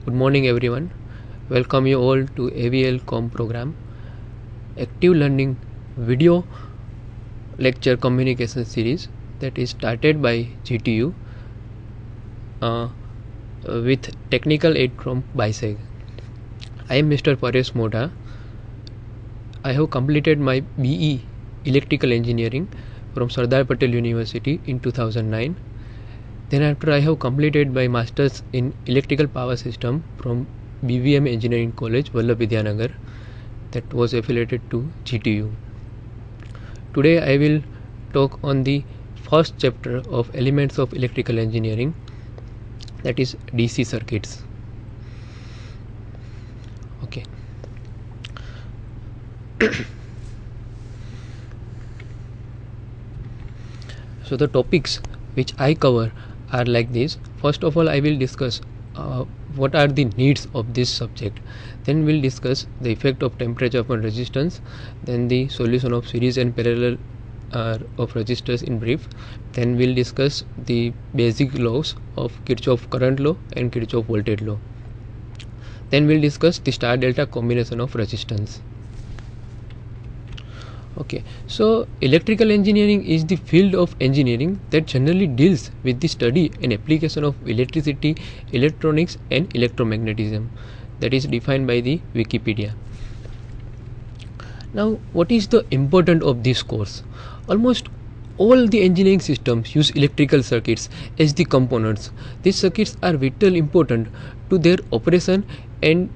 Good morning everyone. Welcome you all to AVL Com program, Active Learning video lecture communication series that is started by GTU with technical aid from BISEG. I am Mr. Paresh Moda. I have completed my BE Electrical Engineering from Sardar Patel University in 2009. Then after I have completed my Masters in Electrical Power System from BVM Engineering College, Vallabh Vidyanagar, that was affiliated to GTU. Today I will talk on the first chapter of Elements of Electrical Engineering, that is DC circuits. Okay. So the topics which I cover are like this. First of all, I will discuss what are the needs of this subject. Then we'll discuss the effect of temperature upon resistance. Then the solution of series and parallel of resistors in brief. Then we'll discuss the basic laws of Kirchhoff current law and Kirchhoff voltage law. Then we'll discuss the star delta combination of resistance. Okay, so electrical engineering is the field of engineering that generally deals with the study and application of electricity, electronics and electromagnetism, that is defined by the Wikipedia. Now, what is the importance of this course? Almost all the engineering systems use electrical circuits as the components. These circuits are vitally important to their operation and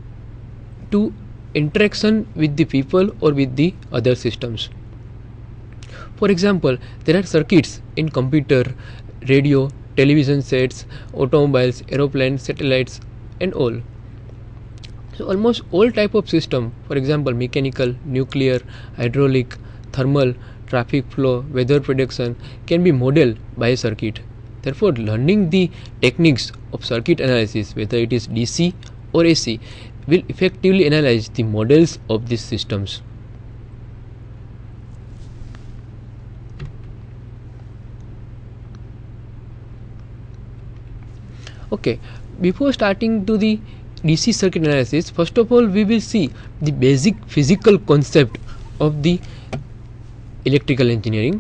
to interaction with the people or with the other systems. For example, there are circuits in computer, radio, television sets, automobiles, aeroplanes, satellites and all. So almost all type of system, for example mechanical, nuclear, hydraulic, thermal, traffic flow, weather prediction, can be modeled by a circuit. Therefore, learning the techniques of circuit analysis, whether it is DC or AC, will effectively analyze the models of these systems. Okay, before starting to the DC circuit analysis, first of all we will see the basic physical concept of the electrical engineering.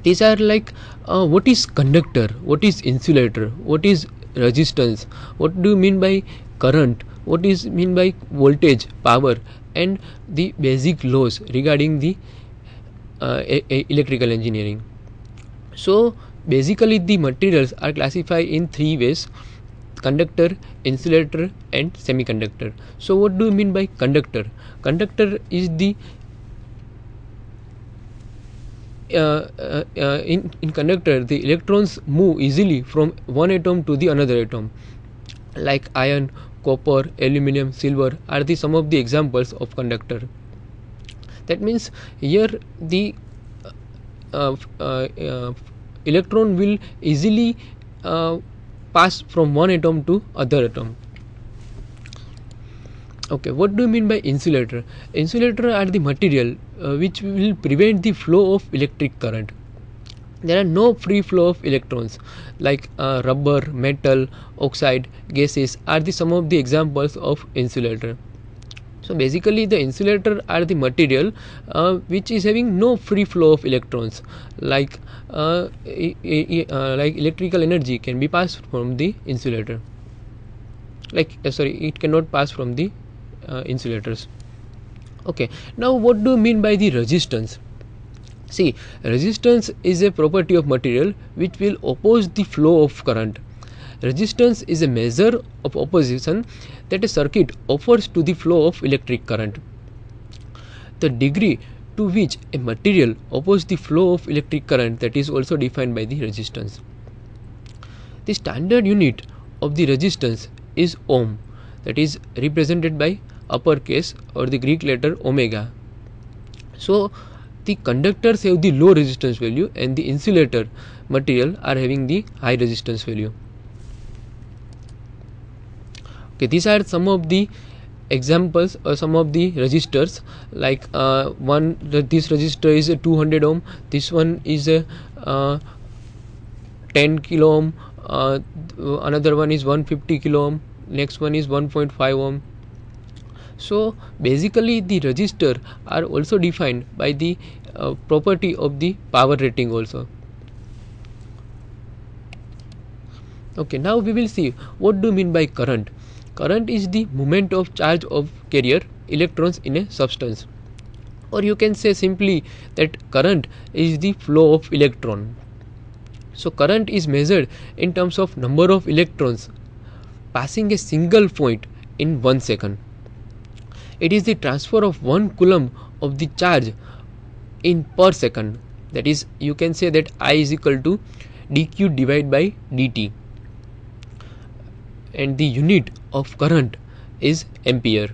These are like what is conductor, what is insulator, what is resistance, what do you mean by current, what is mean by voltage, power, and the basic laws regarding the electrical engineering. So basically the materials are classified in three ways: conductor, insulator and semiconductor. So what do you mean by conductor? Conductor is the in conductor the electrons move easily from one atom to the another atom, like iron, copper, aluminum, silver are the some of the examples of conductor. That means here the electron will easily pass from one atom to other atom. Okay, what do you mean by insulator? Insulator are the material which will prevent the flow of electric current. There are no free flow of electrons, like rubber, metal, oxide, gases are the some of the examples of insulator. So basically the insulator are the material which is having no free flow of electrons, like electrical energy can be passed from the insulator, like it cannot pass from the insulators. Okay, now what do you mean by the resistance? See, resistance is a property of material which will oppose the flow of current. Resistance is a measure of opposition that a circuit offers to the flow of electric current. The degree to which a material opposes the flow of electric current, that is also defined by the resistance. The standard unit of the resistance is ohm, that is represented by uppercase or the Greek letter omega. So the conductors have the low resistance value and the insulator material are having the high resistance value. Okay, these are some of the examples or some of the resistors, like this resistor is a 200 ohm, this one is a 10 kilo ohm, another one is 150 kilo ohm, next one is 1.5 ohm. So basically the resistor are also defined by the property of the power rating also. Okay, now we will see what do you mean by current. Current is the movement of charge of carrier electrons in a substance, or you can say simply that current is the flow of electron. So current is measured in terms of number of electrons passing a single point in 1 second. It is the transfer of 1 coulomb of the charge in per second. That is, you can say that I is equal to dq divided by dt, and the unit of current is ampere.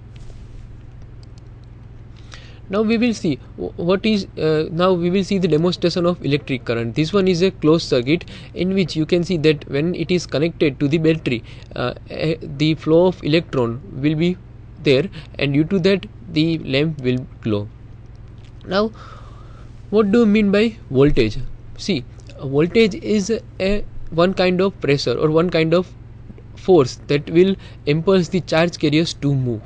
Now we will see what is now we will see the demonstration of electric current. This one is a closed circuit in which you can see that when it is connected to the battery, the flow of electron will be there, and due to that the lamp will glow. Now what do you mean by voltage? See, voltage is a one kind of pressure or one kind of force that will impulse the charge carriers to move.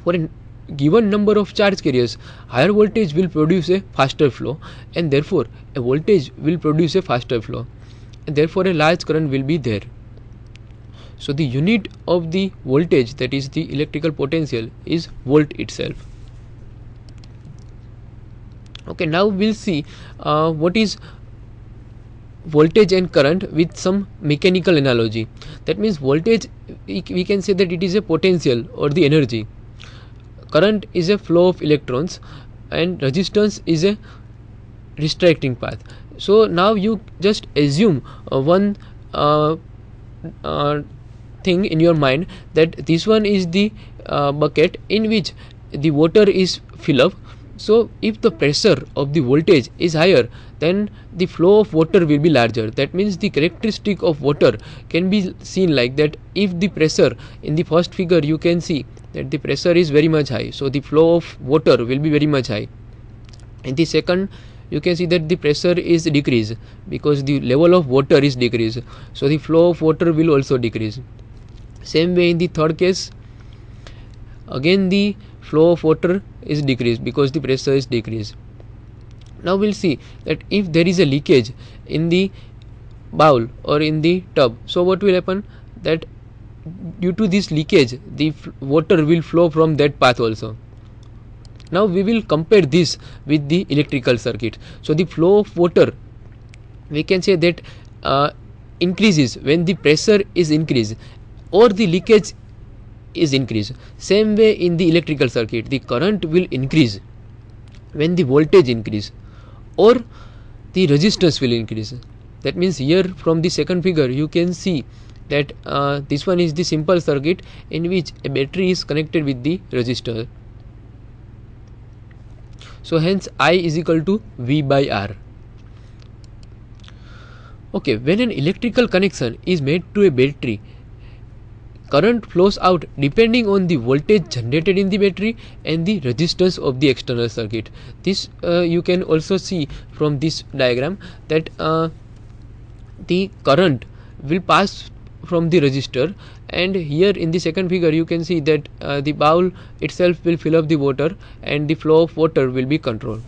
For a given number of charge carriers, higher voltage will produce a faster flow, and therefore a voltage will produce a faster flow, and therefore a large current will be there. So the unit of the voltage, that is the electrical potential, is volt itself. Okay, now we'll see what is voltage and current with some mechanical analogy. That means voltage, we can say that it is a potential or the energy. Current is a flow of electrons, and resistance is a restricting path. So now you just assume one thing in your mind, that this one is the bucket in which the water is filled up. So if the pressure of the voltage is higher, then the flow of water will be larger. That means the characteristic of water can be seen like that. If the pressure in the first figure, you can see that the pressure is very much high, so the flow of water will be very much high. In the second, you can see that the pressure is decreased because the level of water is decreased, so the flow of water will also decrease. Same way in the third case, again the flow of water is decreased because the pressure is decreased. Now we'll see that if there is a leakage in the bowl or in the tub, so what will happen, that due to this leakage the water will flow from that path also. Now we will compare this with the electrical circuit. So the flow of water, we can say that increases when the pressure is increased or the leakage is increased. Same way in the electrical circuit, the current will increase when the voltage increase or the resistance will increase. That means here from the second figure you can see that this one is the simple circuit in which a battery is connected with the resistor. So hence I is equal to V by R. Okay, when an electrical connection is made to a battery, current flows out depending on the voltage generated in the battery and the resistance of the external circuit. This you can also see from this diagram, that the current will pass from the resistor, and here in the second figure you can see that the bowl itself will fill up the water and the flow of water will be controlled.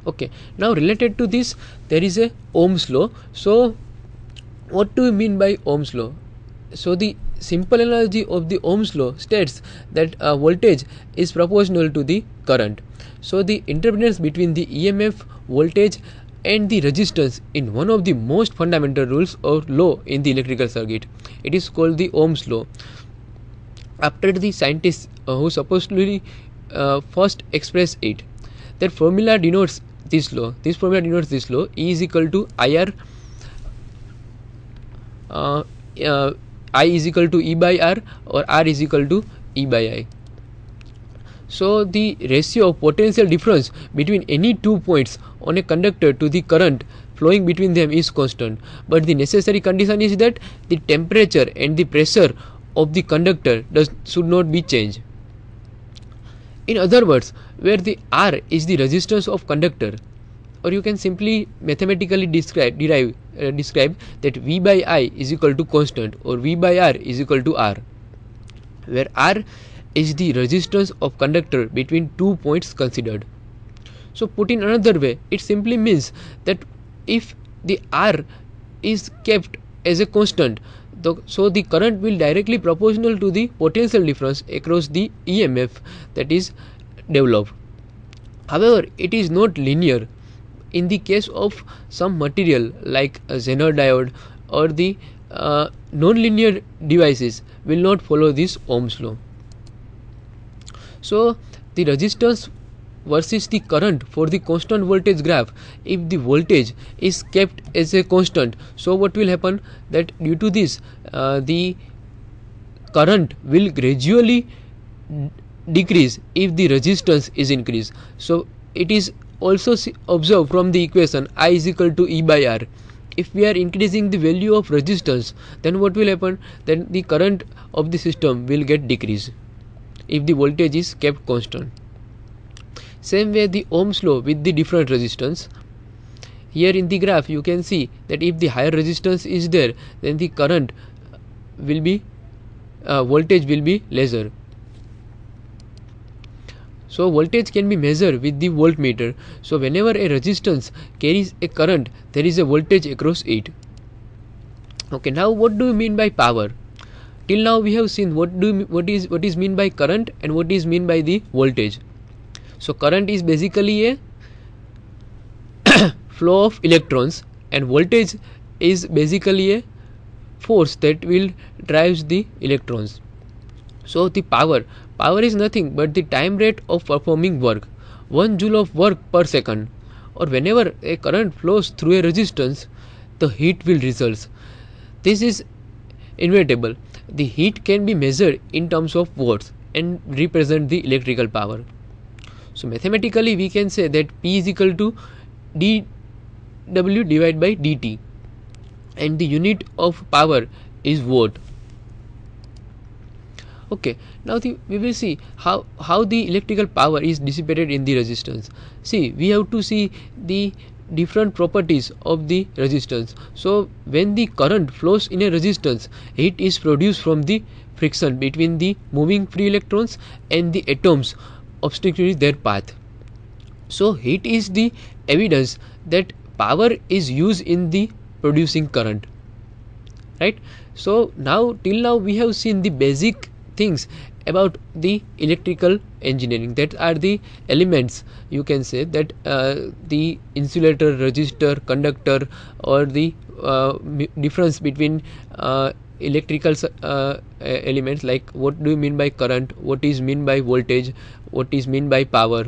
Okay, now related to this there is a Ohm's law. So what do you mean by Ohm's law? So the simple analogy of the Ohm's law states that voltage is proportional to the current. So the interdependence between the EMF, voltage and the resistance in one of the most fundamental rules or law in the electrical circuit. It is called the Ohm's law. After the scientists who supposedly first expressed it, that formula denotes this law. This formula denotes this law: E is equal to IR, I is equal to E by R, or R is equal to E by I. So the ratio of potential difference between any 2 points on a conductor to the current flowing between them is constant, but the necessary condition is that the temperature and the pressure of the conductor should not be changed. In other words, where the R is the resistance of conductor, or you can simply mathematically describe that V by I is equal to constant, or V by R is equal to R, where R is the resistance of conductor between 2 points considered. So put in another way, it simply means that if the R is kept as a constant, so the current will directly proportional to the potential difference across the EMF that is developed. However, it is not linear. In the case of some material like a Zener diode or the non-linear devices will not follow this Ohm's law. So the resistance versus the current for the constant voltage graph, if the voltage is kept as a constant, so what will happen, that due to this the current will gradually decrease if the resistance is increased. So it is also observed from the equation I is equal to E by R. If we are increasing the value of resistance, then what will happen, then the current of the system will get decreased if the voltage is kept constant. Same way the Ohm's law with the different resistance. Here in the graph you can see that if the higher resistance is there, then the current will be voltage will be lesser. So voltage can be measured with the voltmeter. So whenever a resistance carries a current, there is a voltage across it. Okay, now what do you mean by power? Till now we have seen what is mean by current and what is mean by the voltage. So current is basically a flow of electrons, and voltage is basically a force that will drives the electrons. So the power is nothing but the time rate of performing work, 1 joule of work per second, or whenever a current flows through a resistance, the heat will result. This is inevitable. The heat can be measured in terms of watts and represent the electrical power. So mathematically we can say that P is equal to dW divided by dt, and the unit of power is watt. Okay, now we will see how the electrical power is dissipated in the resistance. See, we have to see the different properties of the resistance. So when the current flows in a resistance, heat is produced from the friction between the moving free electrons and the atoms obstructing their path. So heat is the evidence that power is used in the producing current, right? So till now we have seen the basic things about the electrical engineering, that are the elements, you can say that the insulator, resistor, conductor, or the difference between electrical elements, like what do you mean by current, what is mean by voltage, what is mean by power.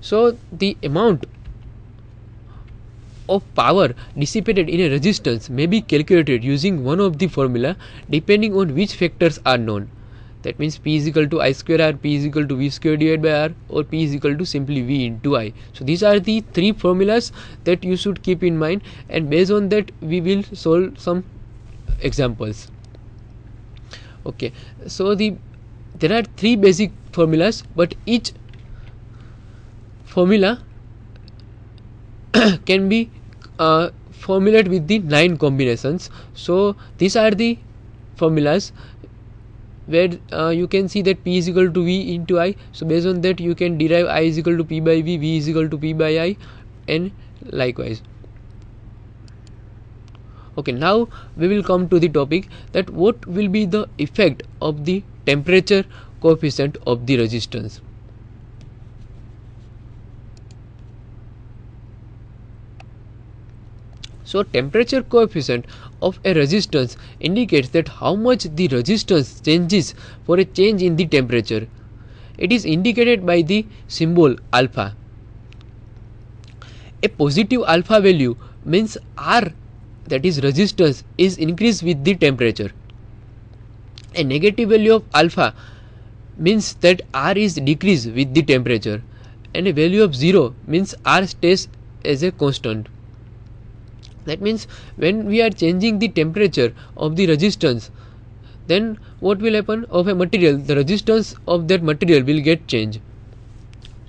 So the amount of power dissipated in a resistance may be calculated using one of the formula depending on which factors are known. That means P is equal to I square R, P is equal to V square divided by R, or P is equal to simply V into I. So these are the three formulas that you should keep in mind, and based on that we will solve some examples. Okay, so there are three basic formulas, but each formula can be formulated with the 9 combinations. So these are the formulas where you can see that P is equal to V into I. So based on that you can derive I is equal to P by V, V is equal to P by I, and likewise. Okay, now we will come to the topic that what will be the effect of the temperature coefficient of the resistance. So temperature coefficient of a resistance indicates that how much the resistance changes for a change in the temperature. It is indicated by the symbol alpha. A positive alpha value means R, that is resistance, is increased with the temperature. A negative value of alpha means that R is decreased with the temperature, and a value of 0 means R stays as a constant. That means when we are changing the temperature of the resistance, then what will happen? Of a material, the resistance of that material will get changed.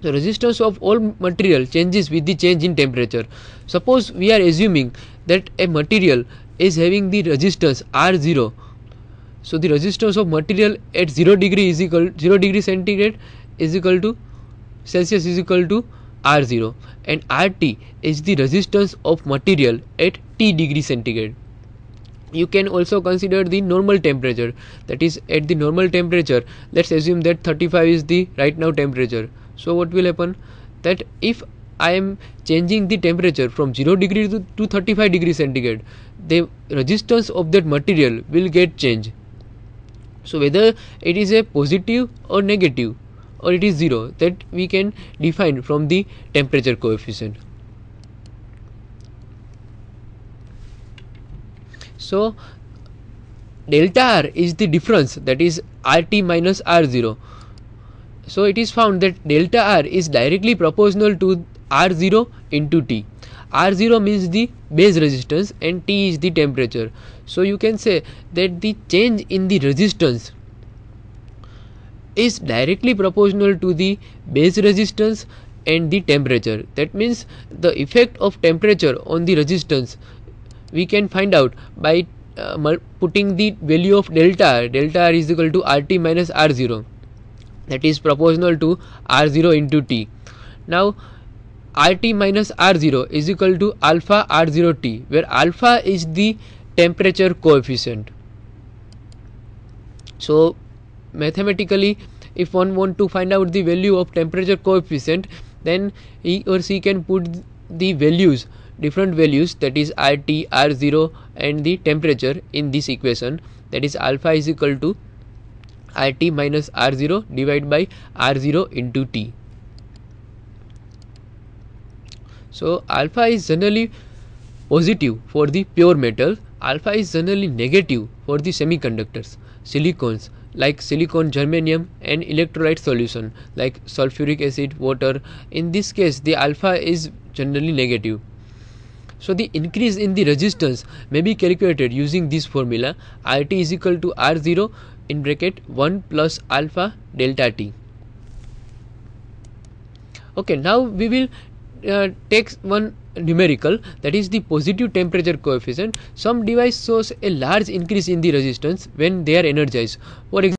The resistance of all material changes with the change in temperature. Suppose we are assuming that a material is having the resistance R0. So the resistance of material at 0 degree is equal 0 degree centigrade is equal to Celsius is equal to R0, and RT is the resistance of material at T degree centigrade. You can also consider the normal temperature, that is at the normal temperature let's assume that 35 is the right now temperature. So what will happen? That if I am changing the temperature from 0 degree to 35 degree centigrade, the resistance of that material will get changed. So whether it is a positive or negative or it is 0, that we can define from the temperature coefficient. So delta R is the difference, that is RT minus R0. So it is found that delta R is directly proportional to R0 into T. R0 means the base resistance and T is the temperature. So you can say that the change in the resistance is directly proportional to the base resistance and the temperature. That means the effect of temperature on the resistance we can find out by putting the value of delta R. Delta R is equal to RT minus R0, that is proportional to R0 into T. Now RT minus R0 is equal to alpha R0T, where alpha is the temperature coefficient. So mathematically, if one want to find out the value of temperature coefficient, then he or she can put the values, different values, that is RT, R0 and the temperature in this equation, that is alpha is equal to RT minus R0 divided by R0 into T. So alpha is generally positive for the pure metal, alpha is generally negative for the semiconductors, silicons like silicon, germanium and electrolyte solution like sulfuric acid, water. In this case the alpha is generally negative. So the increase in the resistance may be calculated using this formula, RT is equal to R0 in bracket 1 plus alpha delta T. Okay, now we will take one numerical, that is the positive temperature coefficient. Some device shows a large increase in the resistance when they are energized. For example,